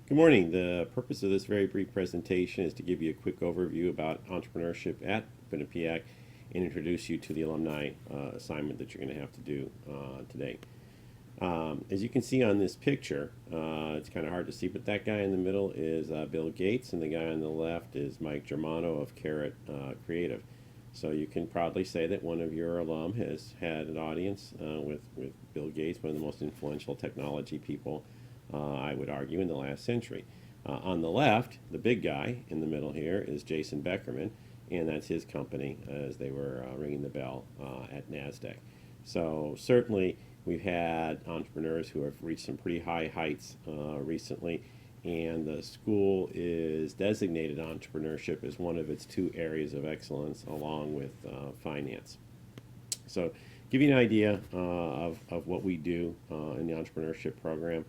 Good morning. The purpose of this very brief presentation is to give you a quick overview about entrepreneurship at Quinnipiac and introduce you to the alumni assignment that you're going to have to do today. As you can see on this picture, it's kind of hard to see, but that guy in the middle is Bill Gates, and the guy on the left is Mike Germano of Carrot Creative. So you can proudly say that one of your alum has had an audience with Bill Gates, one of the most influential technology people, I would argue, in the last century. On the left, the big guy in the middle here is Jason Beckerman, and that's his company as they were ringing the bell at NASDAQ. So certainly we've had entrepreneurs who have reached some pretty high heights recently, and the school is designated entrepreneurship as one of its two areas of excellence along with finance. So give you an idea of what we do in the entrepreneurship program.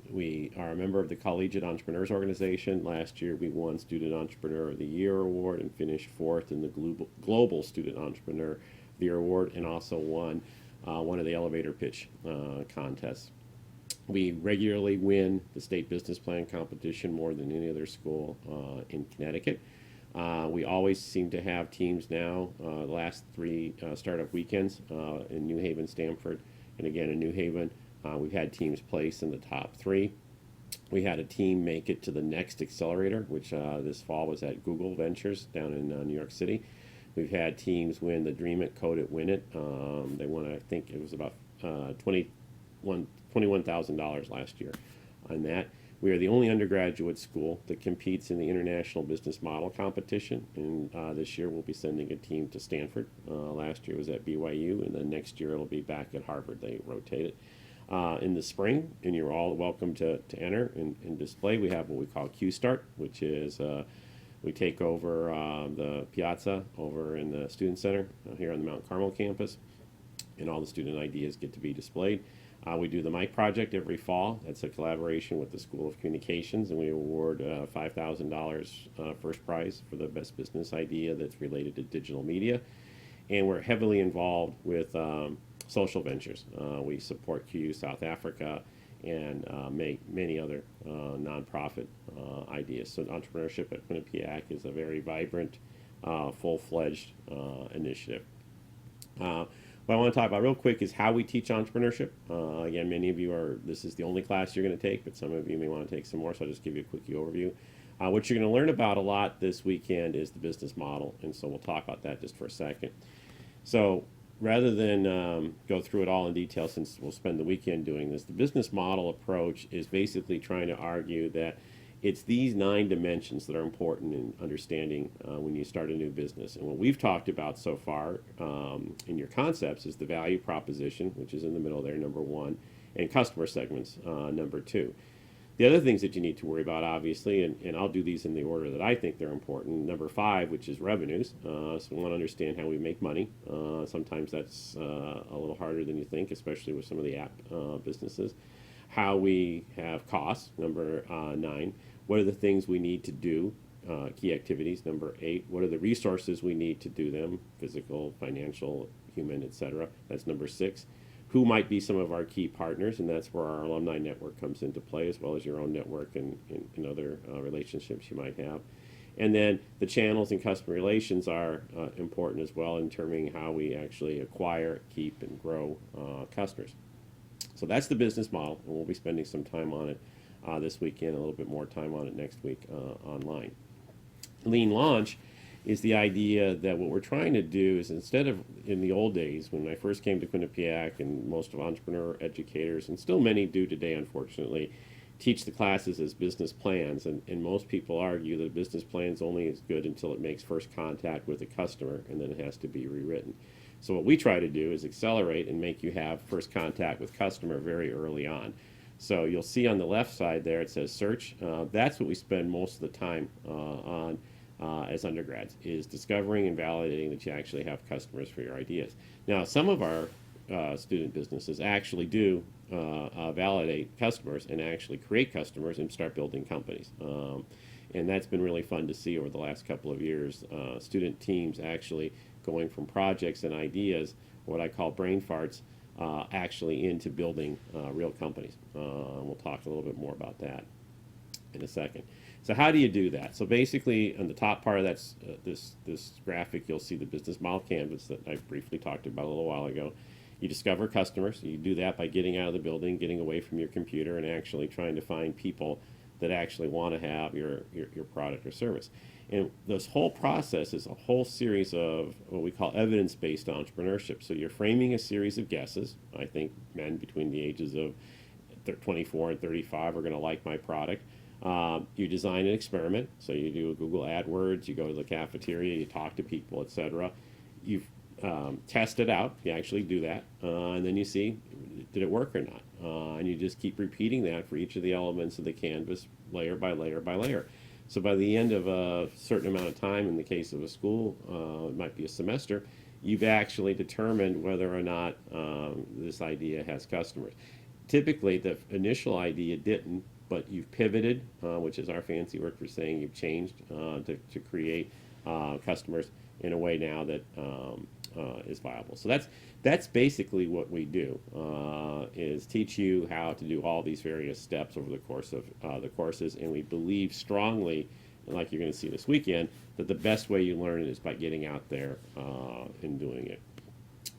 We are a member of the Collegiate Entrepreneurs Organization. Last year we won Student Entrepreneur of the Year Award and finished fourth in the Global Student Entrepreneur of the Year Award, and also won one of the elevator pitch contests. We regularly win the state business plan competition more than any other school in Connecticut. We always seem to have teams now, the last three startup weekends in New Haven, Stamford, and again in New Haven. We've had teams place in the top three. We had a team make it to the next accelerator, which this fall was at Google Ventures down in New York City. We've had teams win the Dream It, Code It, Win It. They won, I think it was about $21,000 last year on that. We are the only undergraduate school that competes in the International Business Model Competition, and this year we'll be sending a team to Stanford. Last year was at BYU, and then next year it'll be back at Harvard. They rotate it. In the spring, and you're all welcome to enter and display. We have what we call Q Start, which is we take over the piazza over in the Student Center here on the Mount Carmel campus, and all the student ideas get to be displayed. We do the Mike Project every fall. That's a collaboration with the School of Communications, and we award $5,000 first prize for the best business idea that's related to digital media. And we're heavily involved with social ventures. We support QU South Africa and make many other nonprofit ideas. So entrepreneurship at Quinnipiac is a very vibrant, full-fledged initiative. What I want to talk about real quick is how we teach entrepreneurship. Again, many of you this is the only class you're going to take, but some of you may want to take some more, so I'll just give you a quick overview. What you're going to learn about a lot this weekend is the business model, and so we'll talk about that just for a second. So rather than go through it all in detail, since we'll spend the weekend doing this, the business model approach is basically trying to argue that it's these 9 dimensions that are important in understanding when you start a new business. And what we've talked about so far in your concepts is the value proposition, which is in the middle there, number 1, and customer segments, number 2. The other things that you need to worry about, obviously, and I'll do these in the order that I think they're important. Number 5, which is revenues. So we want to understand how we make money. Sometimes that's a little harder than you think, especially with some of the app businesses. How we have costs, number 9. What are the things we need to do, key activities, number 8. What are the resources we need to do them, physical, financial, human, etc. That's number 6. Who might be some of our key partners, and that's where our alumni network comes into play, as well as your own network and other relationships you might have. And then the channels and customer relations are important as well in determining how we actually acquire, keep, and grow customers. So that's the business model, and we'll be spending some time on it this weekend, a little bit more time on it next week online. Lean launch is the idea that what we're trying to do is, instead of in the old days when I first came to Quinnipiac, and most of entrepreneur educators, and still many do today unfortunately, teach the classes as business plans, and most people argue that a business plan is only as good until it makes first contact with a customer, and then it has to be rewritten. So what we try to do is accelerate and make you have first contact with customer very early on. So you'll see on the left side there it says search. That's what we spend most of the time on as undergrads, is discovering and validating that you actually have customers for your ideas. Now, some of our student businesses actually do validate customers and actually create customers and start building companies. And that's been really fun to see over the last couple of years. Student teams actually going from projects and ideas, what I call brain farts, actually into building real companies. We'll talk a little bit more about that. in a second. So how do you do that? So basically, on the top part of that, this graphic, you'll see the business model canvas that I briefly talked about a little while ago. You discover customers. You do that by getting out of the building, getting away from your computer, and actually trying to find people that actually want to have your product or service. And this whole process is a whole series of what we call evidence-based entrepreneurship. So you're framing a series of guesses. I think men between the ages of 24 and 35 are going to like my product. You design an experiment, so you do a Google AdWords, you go to the cafeteria, you talk to people, etc. You test it out, you actually do that, and then you see, did it work or not? And you just keep repeating that for each of the elements of the canvas, layer by layer by layer. So by the end of a certain amount of time, in the case of a school, it might be a semester, you've actually determined whether or not this idea has customers. Typically, the initial idea didn't, but you've pivoted, which is our fancy word for saying you've changed to create customers in a way now that is viable. So that's basically what we do, is teach you how to do all these various steps over the course of the courses, and we believe strongly, and like you're going to see this weekend, that the best way you learn it is by getting out there and doing it.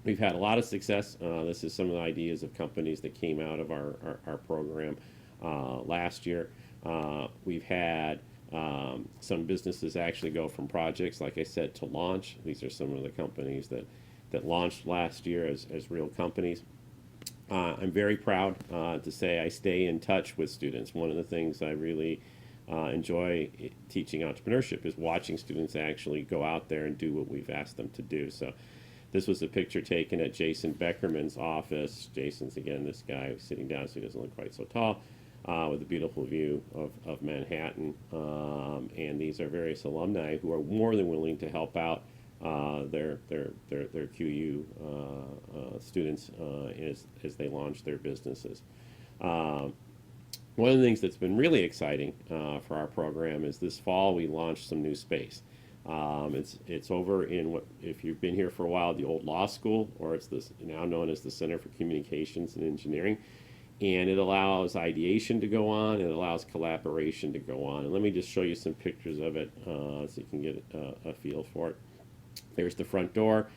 We've had a lot of success. This is some of the ideas of companies that came out of our program last year. We've had some businesses actually go from projects, like I said, to launch. These are some of the companies that launched last year as real companies. I'm very proud to say I stay in touch with students. One of the things I really enjoy teaching entrepreneurship is watching students actually go out there and do what we've asked them to do. So this was a picture taken at Jason Beckerman's office. Jason's, again, this guy sitting down so he doesn't look quite so tall, with a beautiful view of Manhattan. And these are various alumni who are more than willing to help out their QU students as they launch their businesses. One of the things that's been really exciting for our program is this fall we launched some new space. It's over in what, if you've been here for a while, the old law school, or it's this now known as the Center for Communications and Engineering, and it allows ideation to go on, it allows collaboration to go on. And let me just show you some pictures of it so you can get a feel for it. There's the front door.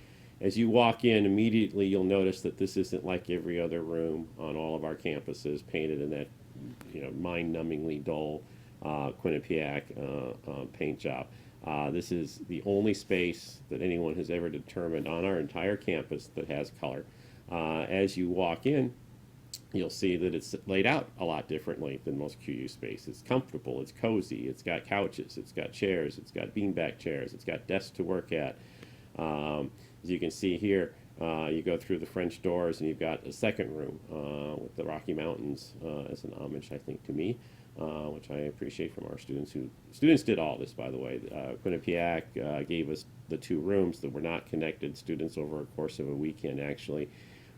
As you walk in, immediately you'll notice that this isn't like every other room on all of our campuses, painted in that mind-numbingly dull Quinnipiac paint job. This is the only space that anyone has ever determined on our entire campus that has color. As you walk in, you'll see that it's laid out a lot differently than most QU space. It's comfortable, it's cozy, it's got couches, it's got chairs, it's got beanbag chairs, it's got desks to work at. As you can see here, you go through the French doors and you've got a second room with the Rocky Mountains as an homage, I think, to me, which I appreciate from our students. Students did all this, by the way. Quinnipiac gave us the two rooms that were not connected. Students, over a course of a weekend, actually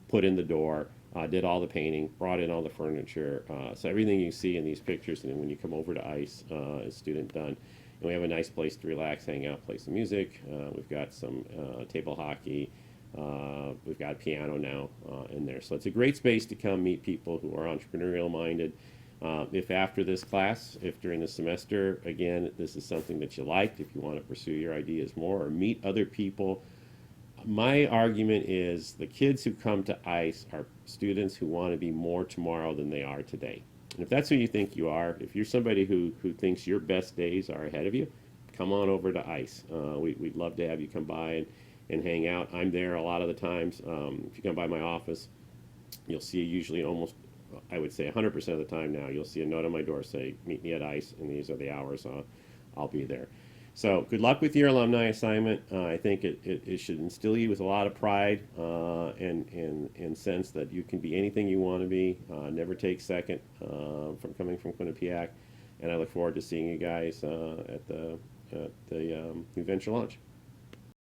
put in the door, did all the painting, brought in all the furniture. So everything you see in these pictures, and then when you come over to ICE, is student done. And we have a nice place to relax, hang out, play some music. We've got some table hockey. We've got piano now in there. So it's a great space to come meet people who are entrepreneurial minded. If after this class, if during the semester, again, this is something that you liked, if you want to pursue your ideas more or meet other people, my argument is the kids who come to ICE are students who want to be more tomorrow than they are today. And if that's who you think you are, if you're somebody who thinks your best days are ahead of you, come on over to ICE. We'd love to have you come by and hang out. I'm there a lot of the times. If you come by my office, you'll see usually almost, I would say 100% of the time now, you'll see a note on my door say, meet me at ICE, and these are the hours I'll be there. So good luck with your alumni assignment. I think it should instill you with a lot of pride and sense that you can be anything you want to be. Never take second from coming from Quinnipiac. And I look forward to seeing you guys at the New Venture launch.